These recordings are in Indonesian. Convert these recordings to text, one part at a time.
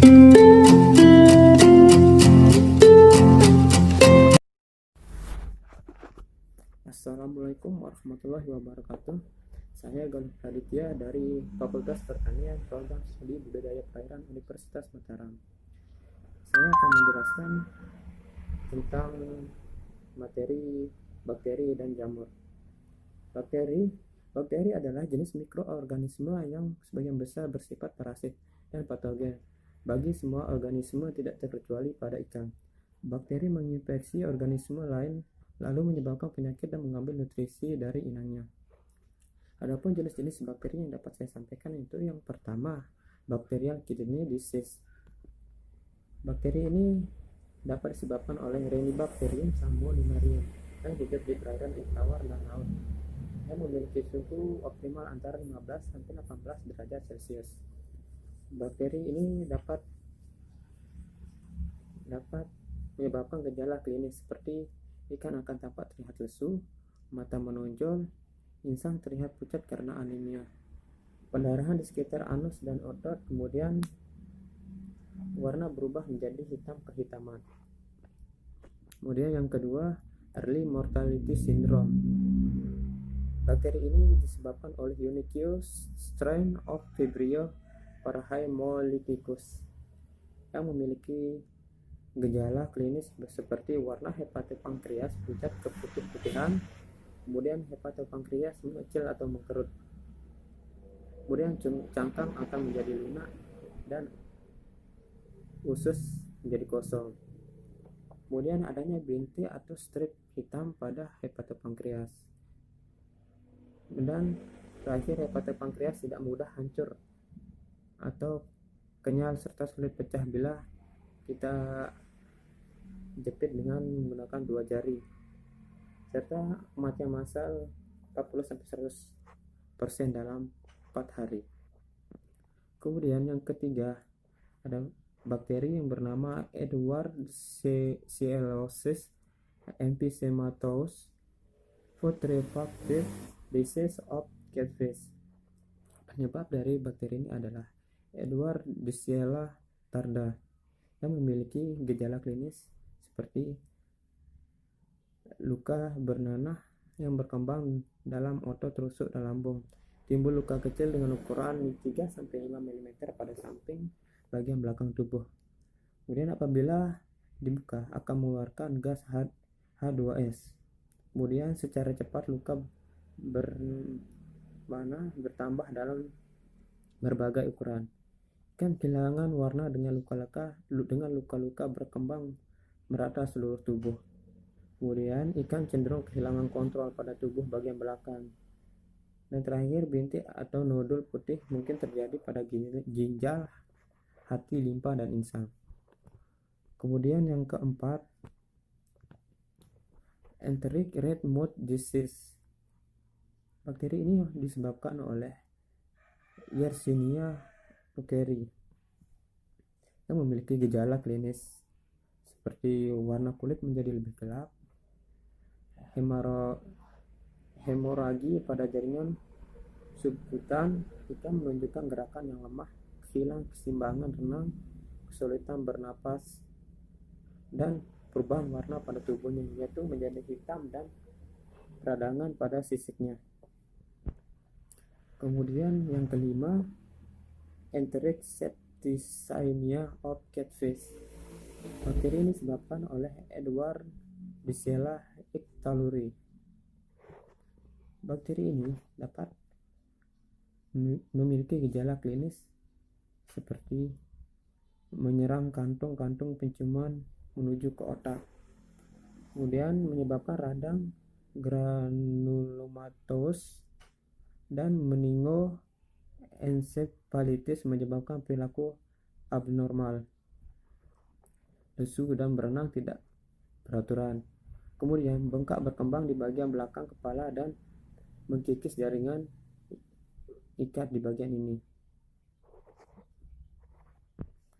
Assalamualaikum warahmatullahi wabarakatuh. Saya Galih Raditya dari Fakultas Pertanian, Program Studi Budidaya Perairan Universitas Mataram. Saya akan menjelaskan tentang materi bakteri dan jamur. Bakteri adalah jenis mikroorganisme yang sebagian besar bersifat parasit dan patogen bagi semua organisme, tidak terkecuali pada ikan. Bakteri menginfeksi organisme lain lalu menyebabkan penyakit dan mengambil nutrisi dari inangnya. Adapun jenis-jenis bakteri yang dapat saya sampaikan itu yang pertama, Bacterial kidney disease. Bakteri ini dapat disebabkan oleh Renibacterium salmonellarium yang hidup di perairan di tawar dan laut, yang memiliki suhu optimal antara 15-18 derajat Celcius. Bakteri ini dapat menyebabkan gejala klinis seperti ikan akan tampak terlihat lesu, mata menonjol, insang terlihat pucat karena anemia, pendarahan di sekitar anus dan otot, kemudian warna berubah menjadi hitam kehitaman. Kemudian yang kedua, early mortality syndrome. Bakteri ini disebabkan oleh unique strain of Vibrio parahaemolyticus yang memiliki gejala klinis seperti warna hepatopankreas pucat keputih-putihan, kemudian hepatopankreas mengecil atau mengkerut, kemudian cangkang akan menjadi lunak dan usus menjadi kosong. Kemudian adanya bintik atau strip hitam pada hepatopankreas. Dan terakhir, hepatopankreas tidak mudah hancur atau kenyal serta sulit pecah bila kita jepit dengan menggunakan 2 jari, serta kematian massal 40-100% dalam 4 hari. Kemudian yang ketiga, ada bakteri yang bernama Edwardscellosis emphysematous putrefaciens disease of catfish. Penyebab dari bakteri ini adalah Edwardsella tarda yang memiliki gejala klinis seperti luka bernanah yang berkembang dalam otot rusuk dan lambung, timbul luka kecil dengan ukuran 3-5 mm pada samping bagian belakang tubuh. Kemudian apabila dibuka akan mengeluarkan gas H2S. Kemudian secara cepat luka bertambah dalam berbagai ukuran. Ikan kehilangan warna dengan luka-luka berkembang merata seluruh tubuh. Kemudian ikan cenderung kehilangan kontrol pada tubuh bagian belakang. Dan terakhir, bintik atau nodul putih mungkin terjadi pada ginjal, hati, limpa, dan insang. Kemudian yang keempat, enteric red mouth disease. Bakteri ini disebabkan oleh Yersinia pesceri yang memiliki gejala klinis seperti warna kulit menjadi lebih gelap, hemoragi pada jaringan subkutan, ikan menunjukkan gerakan yang lemah, kehilangan keseimbangan renang, kesulitan bernapas, dan perubahan warna pada tubuhnya, yaitu menjadi hitam dan peradangan pada sisiknya. Kemudian yang kelima, enteric septicemia of catfish. Bakteri ini disebabkan oleh Edwardsella ictaluri. Bakteri ini dapat memiliki gejala klinis seperti menyerang kantung-kantung penciuman menuju ke otak, kemudian menyebabkan radang granulomatous dan meningoencephalitis, menyebabkan perilaku abnormal, lesu, dan berenang tidak beraturan. Kemudian bengkak berkembang di bagian belakang kepala dan mengkikis jaringan ikat di bagian ini.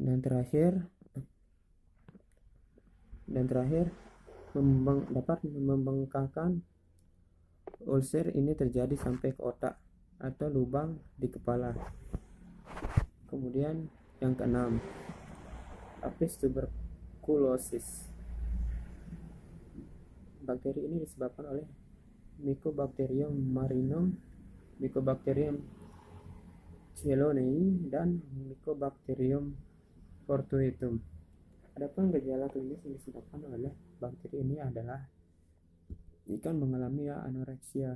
Dan terakhir dapat membengkakkan ulcer ini terjadi sampai ke otak atau lubang di kepala. Kemudian yang keenam, Apis tuberculosis. Bakteri ini disebabkan oleh Mycobacterium marinum, Mycobacterium cheloneae, dan Mycobacterium fortuitum. Adapun gejala klinis yang disebabkan oleh bakteri ini adalah ikan mengalami anoreksia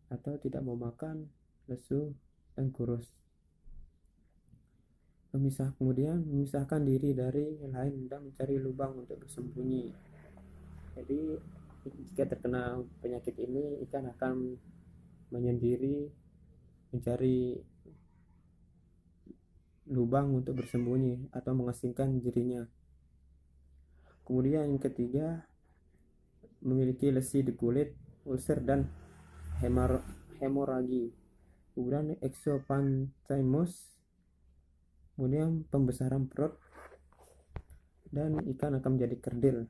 atau tidak mau makan, lesu, dan kurus. Kemudian memisahkan diri dari yang lain dan mencari lubang untuk bersembunyi. Jadi jika terkena penyakit ini, ikan akan menyendiri mencari lubang untuk bersembunyi atau mengasingkan dirinya. Kemudian yang ketiga, memiliki lesi di kulit, ulcer, dan hemoragi. Kemudian exopanthymus, kemudian pembesaran perut, dan ikan akan menjadi kerdil.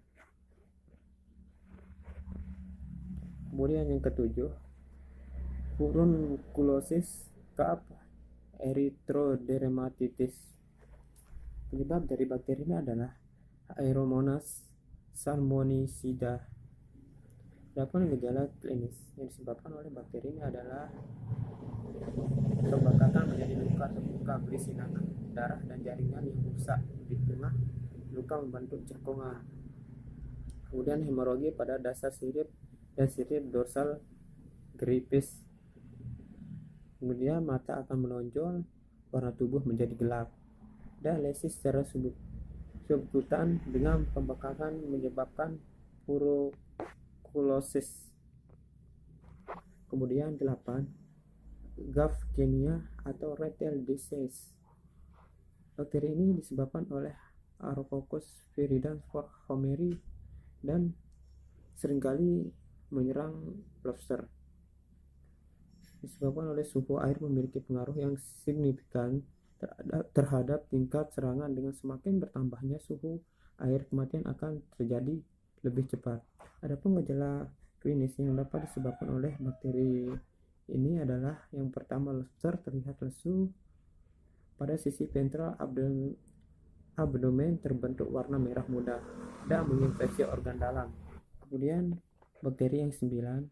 Kemudian yang ketujuh, furunculosis Cup erythrodermatitis. Penyebab dari bakteri ini adalah Aeromonas salmonicida. Adapun gejala klinis yang disebabkan oleh bakteri ini adalah pembengkakan menjadi luka terbuka berisi nanah, darah, dan jaringan yang rusak di tengah luka membentuk cekungan. Kemudian hemorogi pada dasar sirip dan sirip dorsal gyripis. Kemudian mata akan menonjol, warna tubuh menjadi gelap, dan lesi secara subkutan dengan pembengkakan menyebabkan furunculosis. Kemudian 8, Gaffkenia atau red tail disease. Bakteri ini disebabkan oleh Aerococcus viridans homeri dan seringkali menyerang lobster. Disebabkan oleh suhu air memiliki pengaruh yang signifikan terhadap tingkat serangan. Dengan semakin bertambahnya suhu air, kematian akan terjadi lebih cepat. Adapun gejala klinis yang dapat disebabkan oleh bakteri ini adalah yang pertama, lobster terlihat lesu pada sisi ventral abdomen terbentuk warna merah muda dan menginfeksi organ dalam. Kemudian bakteri yang 9,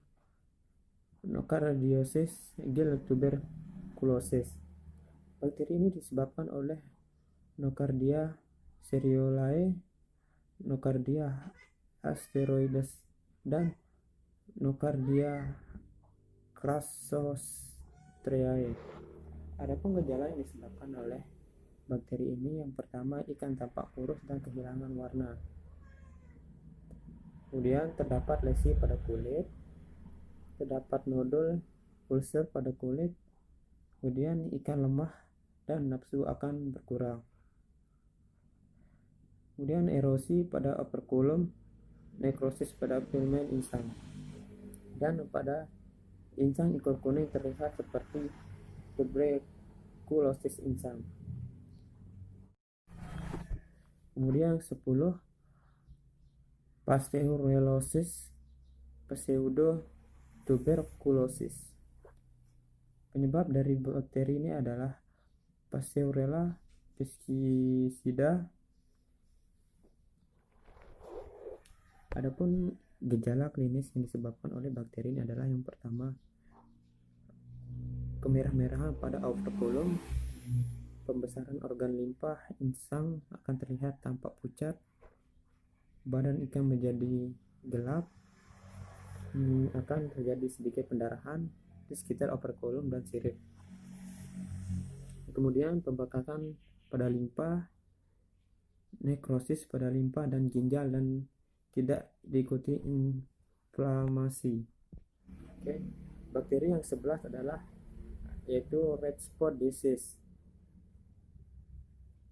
Nocardiosis gel tuberculosis. Bakteri ini disebabkan oleh Nocardia seriolae, Nocardia asteroides, dan Nocardia crassostreae. Adapun gejala yang disebabkan oleh bakteri ini, yang pertama, ikan tampak kurus dan kehilangan warna. Kemudian terdapat lesi pada kulit, terdapat nodul ulcer pada kulit. Kemudian ikan lemah dan nafsu akan berkurang. Kemudian erosi pada operculum, nekrosis pada filament insang, dan pada insang ikor kuning terlihat seperti tuberculosis insang. Kemudian 10, Pasteurellosis pseudotuberculosis. Penyebab dari bakteri ini adalah Pasteurella pesticida. Adapun gejala klinis yang disebabkan oleh bakteri ini adalah yang pertama, kemerah-merahan pada operculum, pembesaran organ limpa insang akan terlihat tampak pucat, badan ikan menjadi gelap, akan terjadi sedikit pendarahan di sekitar operculum dan sirip. Kemudian pembengkakan pada limpa, nekrosis pada limpa dan ginjal, dan tidak diikuti inflamasi. Bakteri yang 11 adalah yaitu red spot disease.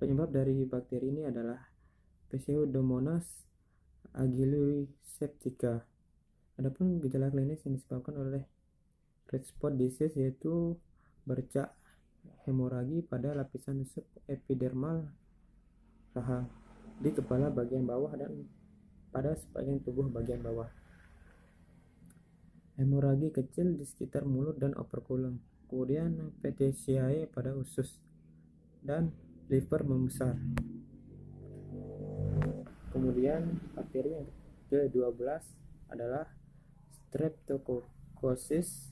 Penyebab dari bakteri ini adalah Pseudomonas aegyptica. Adapun gejala klinis yang disebabkan oleh red spot disease yaitu bercak hemoragi pada lapisan subepidermal rahang di kepala bagian bawah dan pada sebagian tubuh bagian bawah. Hemoragi kecil di sekitar mulut dan operculum. Kemudian petechiae pada usus dan liver membesar. Kemudian bakteri yang ke-12 adalah Streptococcus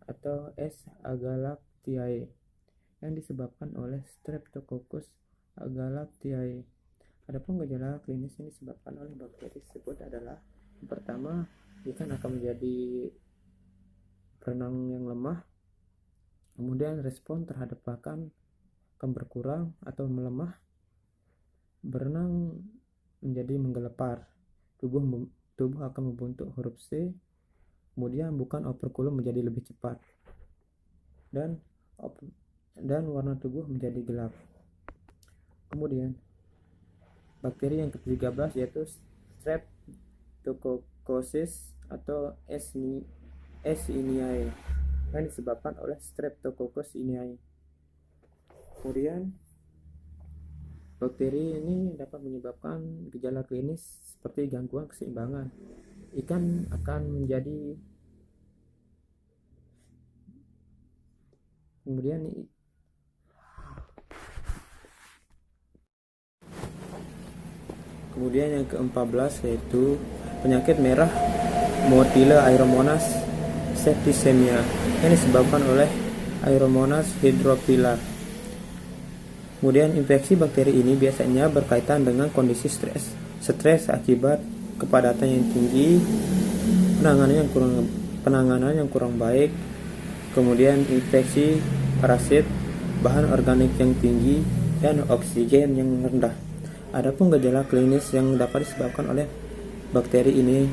atau S. agalactiae yang disebabkan oleh Streptococcus agalactiae. Adapun gejala klinis yang disebabkan oleh bakteri tersebut adalah yang pertama, ikan akan menjadi berenang yang lemah. Kemudian respon terhadap pakan akan berkurang atau melemah. Berenang menjadi menggelepar. Tubuh akan membentuk huruf C. Kemudian bukan operkulum menjadi lebih cepat. Dan warna tubuh menjadi gelap. Kemudian bakteri yang ke-13 yaitu Streptococcus atau S. iniae yang disebabkan oleh Streptococcus iniae. Kemudian bakteri ini dapat menyebabkan gejala klinis seperti gangguan keseimbangan. Ikan akan menjadi Kemudian yang ke-14 yaitu penyakit merah Motilla Aeromonas septicemia yang disebabkan oleh Aeromonas hydrophila. Kemudian infeksi bakteri ini biasanya berkaitan dengan kondisi stres akibat kepadatan yang tinggi, penanganan yang kurang baik, kemudian infeksi parasit, bahan organik yang tinggi, dan oksigen yang rendah. Adapun gejala klinis yang dapat disebabkan oleh bakteri ini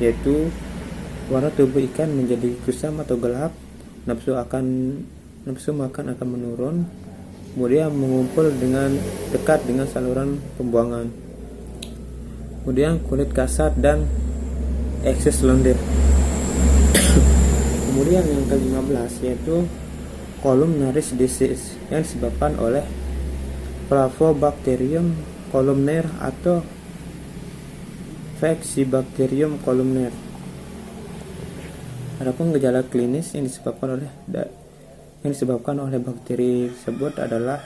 yaitu warna tubuh ikan menjadi kusam atau gelap, nafsu makan akan menurun, kemudian mengumpul dekat dengan saluran pembuangan. Kemudian kulit kasar dan ekses lendir. Kemudian yang ke-15 yaitu columnaris disease yang disebabkan oleh Flavobacterium columner atau Vexillobacterium columner. Adapun gejala klinis yang disebabkan oleh bakteri tersebut adalah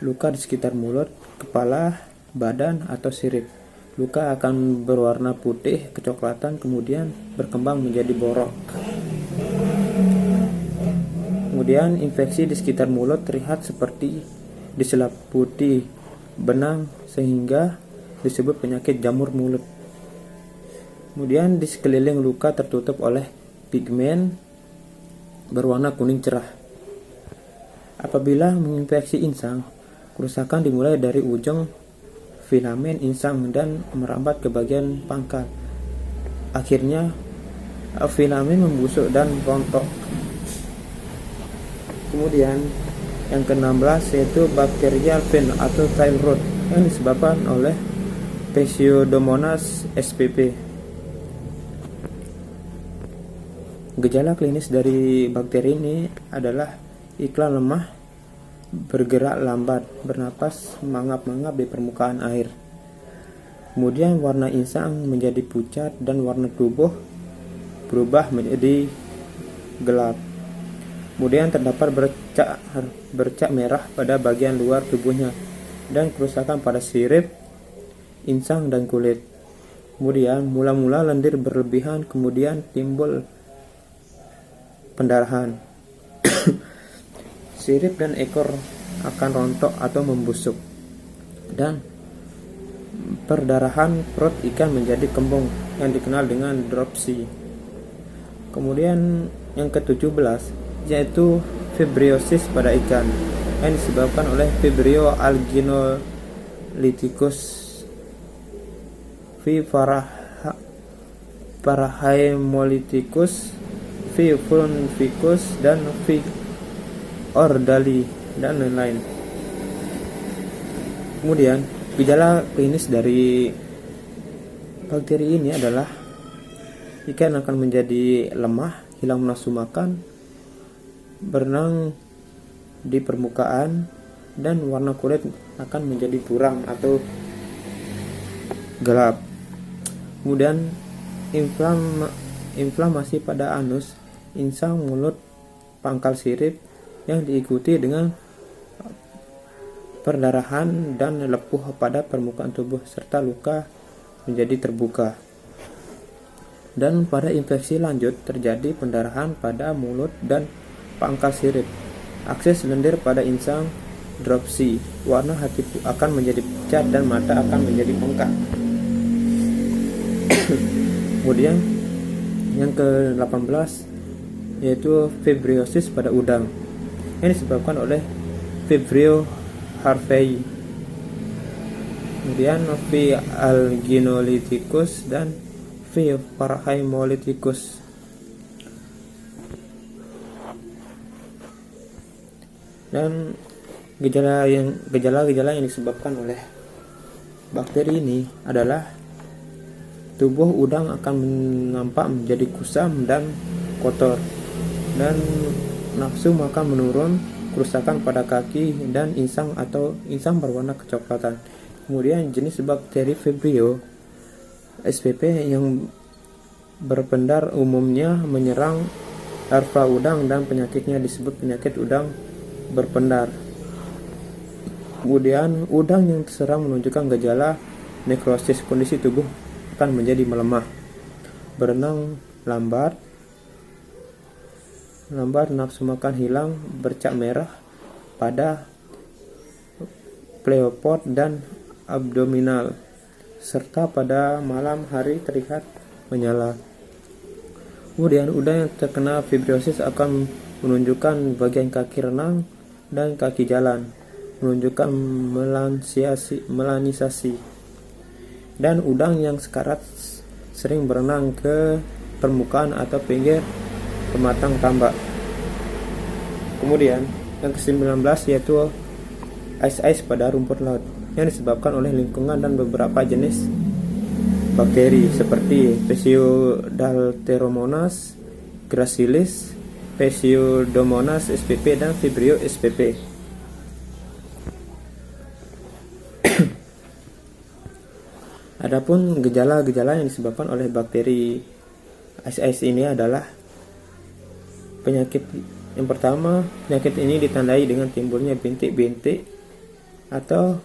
luka di sekitar mulut, kepala, badan, atau sirip. Luka akan berwarna putih kecoklatan, kemudian berkembang menjadi borok. Kemudian infeksi di sekitar mulut terlihat seperti diselimuti benang sehingga disebut penyakit jamur mulut. Kemudian di sekeliling luka tertutup oleh pigmen berwarna kuning cerah. Apabila menginfeksi insang, kerusakan dimulai dari ujung filamen insang dan merambat ke bagian pangkal. Akhirnya filamen membusuk dan rontok. Kemudian yang ke-16 yaitu bakterial vein atau tail rot yang disebabkan oleh Pseudomonas spp. Gejala klinis dari bakteri ini adalah iklan lemah, bergerak lambat, bernapas mangap-mangap di permukaan air. Kemudian warna insang menjadi pucat dan warna tubuh berubah menjadi gelap. Kemudian terdapat bercak merah pada bagian luar tubuhnya dan kerusakan pada sirip, insang, dan kulit. Kemudian mula-mula lendir berlebihan, kemudian timbul pendarahan. Sirip dan ekor akan rontok atau membusuk, dan perdarahan perut ikan menjadi kembung yang dikenal dengan dropsy. Kemudian yang ke-17 yaitu fibriosis pada ikan yang disebabkan oleh Vibrio alginolyticus, V. parahaemolyticus, V. fulvicus, dan V. ordali, dan lain-lain. Kemudian gejala klinis dari bakteri ini adalah ikan akan menjadi lemah, hilang nafsu makan, berenang di permukaan, dan warna kulit akan menjadi buram atau gelap. Kemudian inflamasi pada anus, insang, mulut, pangkal sirip yang diikuti dengan perdarahan dan lepuh pada permukaan tubuh, serta luka menjadi terbuka. Dan pada infeksi lanjut terjadi pendarahan pada mulut dan pangkal sirip. Akses lendir pada insang dropsy, warna hati akan menjadi pucat dan mata akan menjadi bengkak. Kemudian yang ke-18 yaitu fibriosis pada udang, yang disebabkan oleh Vibrio harvey. Kemudian V. alginolyticus dan V. parhaemolyticus. Dan gejala-gejala yang disebabkan oleh bakteri ini adalah tubuh udang akan nampak menjadi kusam dan kotor, dan nafsu makan menurun, kerusakan pada kaki dan insang atau insang berwarna kecoklatan. Kemudian jenis bakteri Vibrio spp yang berpendar umumnya menyerang larva udang dan penyakitnya disebut penyakit udang berpendar. Kemudian udang yang terserang menunjukkan gejala nekrosis, kondisi tubuh akan menjadi melemah, berenang lambat, nafsu makan hilang, bercak merah pada pleopod dan abdominal, serta pada malam hari terlihat menyala. Kemudian udang yang terkena fibriosis akan menunjukkan bagian kaki renang dan kaki jalan, menunjukkan melanisasi. Dan udang yang sekarat sering berenang ke permukaan atau pinggir pematang tambak. Kemudian yang ke-19 yaitu ice pada rumput laut, yang disebabkan oleh lingkungan dan beberapa jenis bakteri seperti Pseudohalteromonas gracilis, Pseudomonas spp dan Vibrio spp. Adapun gejala-gejala yang disebabkan oleh bakteri ice ini adalah penyakit. Yang pertama, penyakit ini ditandai dengan timbulnya bintik-bintik atau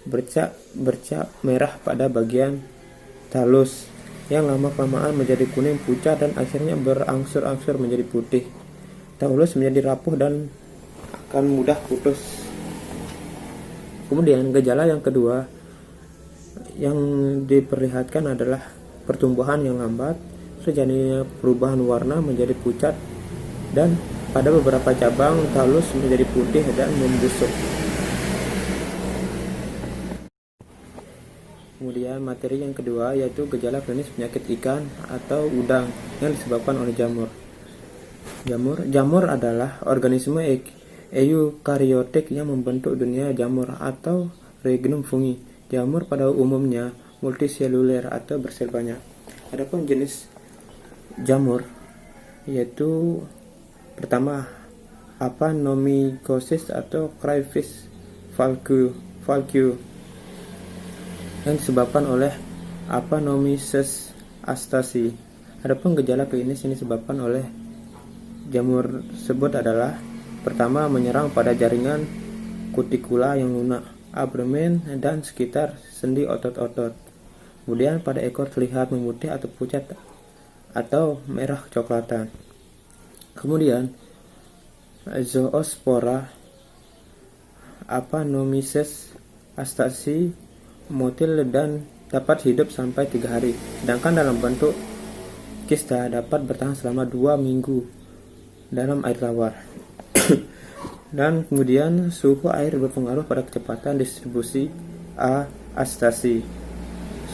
bercak merah pada bagian talus yang lama-kelamaan menjadi kuning pucat dan akhirnya berangsur-angsur menjadi putih. Talus menjadi rapuh dan akan mudah putus. Kemudian gejala yang kedua yang diperlihatkan adalah pertumbuhan yang lambat, terjadinya perubahan warna menjadi pucat, dan pada beberapa cabang talus menjadi putih dan membusuk. Kemudian materi yang kedua yaitu gejala klinis penyakit ikan atau udang yang disebabkan oleh jamur. Jamur adalah organisme eukariotik yang membentuk dunia jamur atau regnum fungi. Jamur pada umumnya multiseluler atau bersel banyak. Adapun jenis jamur yaitu pertama Apanomycosis atau crayfish valgue yang disebabkan oleh Apanomyces astasi. Adapun gejala klinis yang disebabkan oleh jamur tersebut adalah pertama menyerang pada jaringan kutikula yang lunak, abdomen dan sekitar sendi otot-otot. Kemudian pada ekor terlihat memutih atau pucat atau merah kecoklatan. Kemudian zoospora Apanomyces astasi motil dan dapat hidup sampai 3 hari, sedangkan dalam bentuk kista dapat bertahan selama 2 minggu dalam air tawar. Dan kemudian suhu air berpengaruh pada kecepatan distribusi astasi.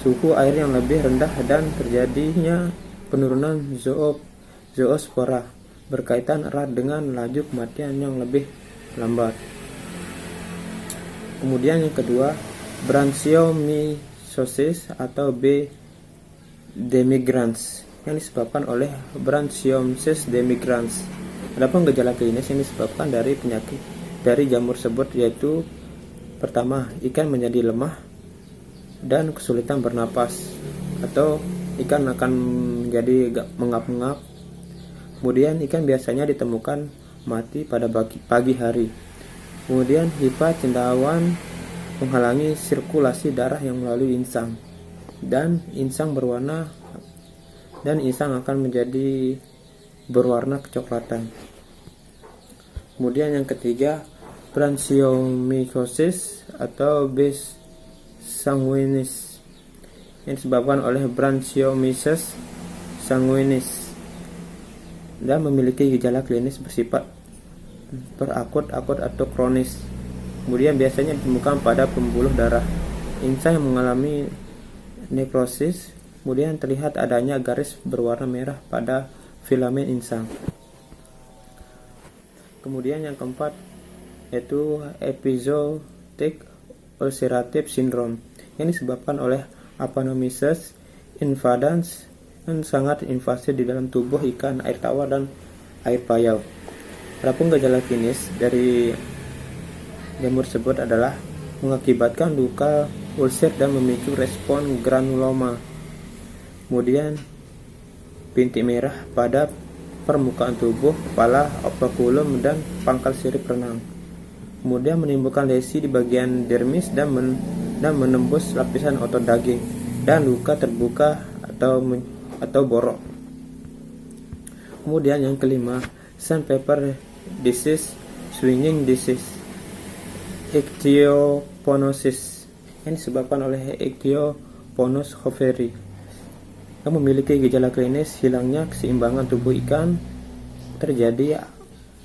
Suhu air yang lebih rendah dan terjadinya penurunan zoospora berkaitan erat dengan laju kematian yang lebih lambat. Kemudian yang kedua, branchiomycosis atau B. demigrans yang disebabkan oleh Branchiomyces demigrans. Adapun gejala klinis yang disebabkan dari penyakit dari jamur tersebut yaitu pertama, ikan menjadi lemah dan kesulitan bernapas, atau ikan akan menjadi mengap-ngap. Kemudian ikan biasanya ditemukan mati pada pagi hari. Kemudian hifa cendawan menghalangi sirkulasi darah yang melalui insang, dan insang akan menjadi berwarna kecoklatan. Kemudian yang ketiga, branchiomycosis atau B. sanguinis, yang disebabkan oleh Branchiomyces sanguinis dan memiliki gejala klinis bersifat berakut, akut atau kronis. Kemudian biasanya ditemukan pada pembuluh darah insang yang mengalami nekrosis. Kemudian terlihat adanya garis berwarna merah pada filamen insang. Kemudian yang keempat yaitu epizootic ulcerative syndrome, yang disebabkan oleh Aphanomyces invadans yang sangat invasif di dalam tubuh ikan air tawar dan air payau. Adapun gejala klinis dari jamur tersebut adalah mengakibatkan luka ulcer dan memicu respon granuloma. Kemudian bintik merah pada permukaan tubuh, kepala, operculum, dan pangkal sirip renang. Kemudian menimbulkan lesi di bagian dermis dan menembus lapisan otot daging, dan luka terbuka atau borok. Kemudian yang kelima, sandpaper disease, swinging disease, ichthyoponosis, yang disebabkan oleh Ichthyoponus hoveri, yang memiliki gejala klinis hilangnya keseimbangan tubuh ikan, terjadi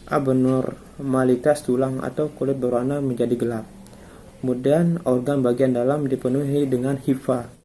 abnormalitas tulang atau kulit berwarna menjadi gelap. Kemudian organ bagian dalam dipenuhi dengan hifa.